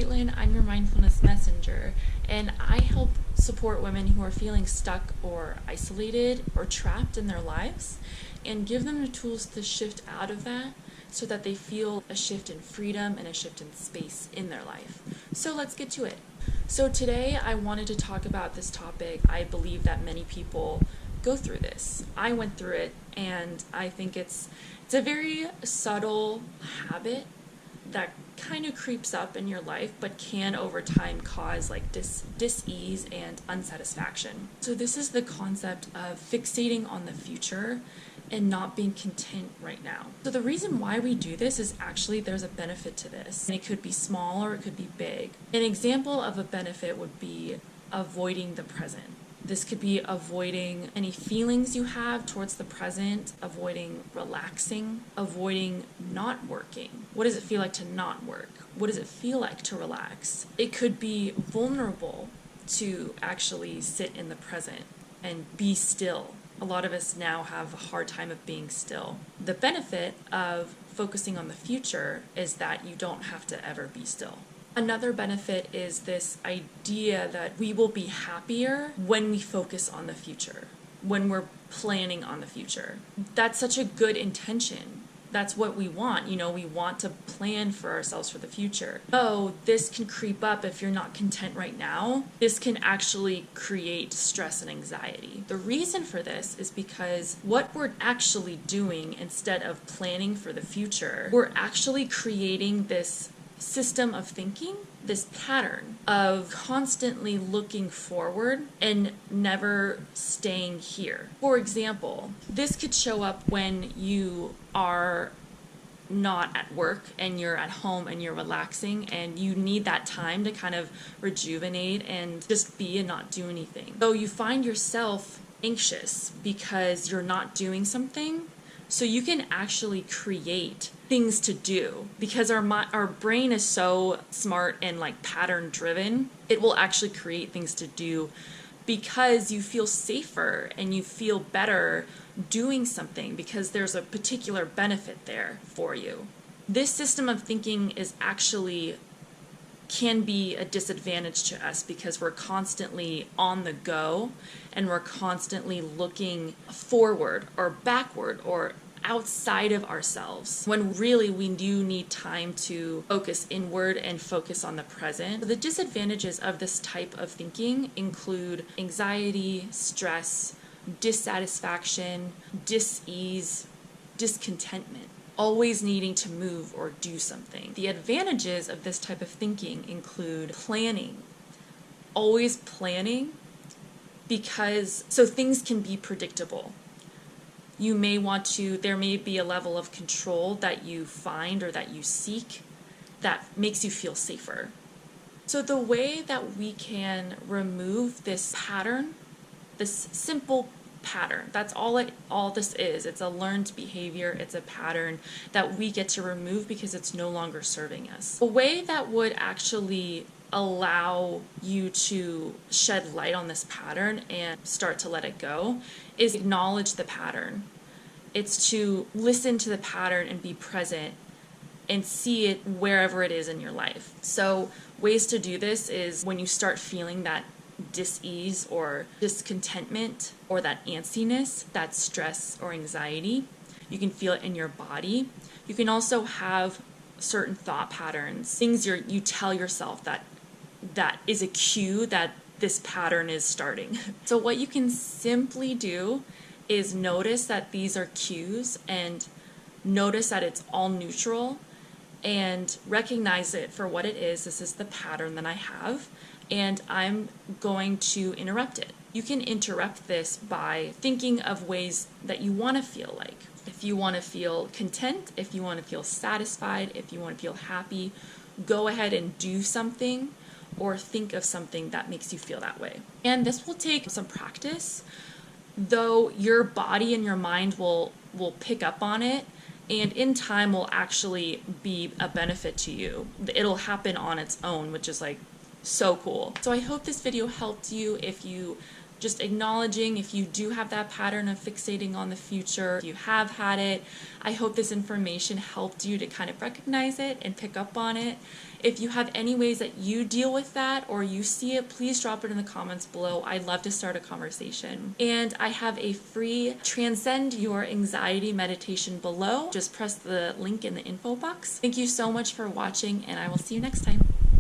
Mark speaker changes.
Speaker 1: Caitlin, I'm your mindfulness messenger, and I help support women who are feeling stuck or isolated or trapped in their lives and give them the tools to shift out of that so that they feel a shift in freedom and a shift in space in their life. So let's get to it. So today I wanted to talk about this topic. I believe that many people go through this. I went through it, and I think it's a very subtle habit that kind of creeps up in your life but can over time cause like dis-ease and unsatisfaction. So this is the concept of fixating on the future and not being content right now. So the reason why we do this is actually there's a benefit to this. And it could be small or it could be big. An example of a benefit would be avoiding the present. This could be avoiding any feelings you have towards the present, avoiding relaxing, avoiding not working. What does it feel like to not work? What does it feel like to relax? It could be vulnerable to actually sit in the present and be still. A lot of us now have a hard time of being still. The benefit of focusing on the future is that you don't have to ever be still. Another benefit is this idea that we will be happier when we focus on the future, when we're planning on the future. That's such a good intention. That's what we want. We want to plan for ourselves for the future. Oh, this can creep up if you're not content right now. This can actually create stress and anxiety. The reason for this is because what we're actually doing instead of planning for the future, we're actually creating this system of thinking, this pattern of constantly looking forward and never staying here. For example, this could show up when you are not at work and you're at home and you're relaxing and you need that time to kind of rejuvenate and just be and not do anything. So you find yourself anxious because you're not doing something. So you can actually create things to do because our brain is so smart and like pattern driven. It will actually create things to do because you feel safer and you feel better doing something because there's a particular benefit there for you. This system of thinking is actually can be a disadvantage to us because we're constantly on the go and we're constantly looking forward or backward or outside of ourselves when really we do need time to focus inward and focus on the present. The disadvantages of this type of thinking include anxiety, stress, dissatisfaction, dis-ease, discontentment, always needing to move or do something. The advantages of this type of thinking include planning, always planning, because so things can be predictable. You may want to, there may be a level of control that you find or that you seek that makes you feel safer. So the way that we can remove this pattern, this simple pattern, that's all this is. It's a learned behavior. It's a pattern that we get to remove because it's no longer serving us. A way that would actually allow you to shed light on this pattern and start to let it go is acknowledge the pattern. It's to listen to the pattern and be present and see it wherever it is in your life. So ways to do this is when you start feeling that dis-ease or discontentment or that antsiness, that stress or anxiety, you can feel it in your body. You can also have certain thought patterns, things you tell yourself that is a cue that this pattern is starting. So what you can simply do is notice that these are cues and notice that it's all neutral and recognize it for what it is. This is the pattern that I have and I'm going to interrupt it. You can interrupt this by thinking of ways that you want to feel like. If you want to feel content, if you want to feel satisfied, if you want to feel happy, go ahead and do something or think of something that makes you feel that way. And this will take some practice, though your body and your mind will pick up on it and in time will actually be a benefit to you. It'll happen on its own, which is like so cool. So I hope this video helped you. If you just acknowledging if you do have that pattern of fixating on the future, if you have had it. I hope this information helped you to kind of recognize it and pick up on it. If you have any ways that you deal with that or you see it, please drop it in the comments below. I'd love to start a conversation. And I have a free Transcend Your Anxiety meditation below. Just press the link in the info box. Thank you so much for watching, and I will see you next time.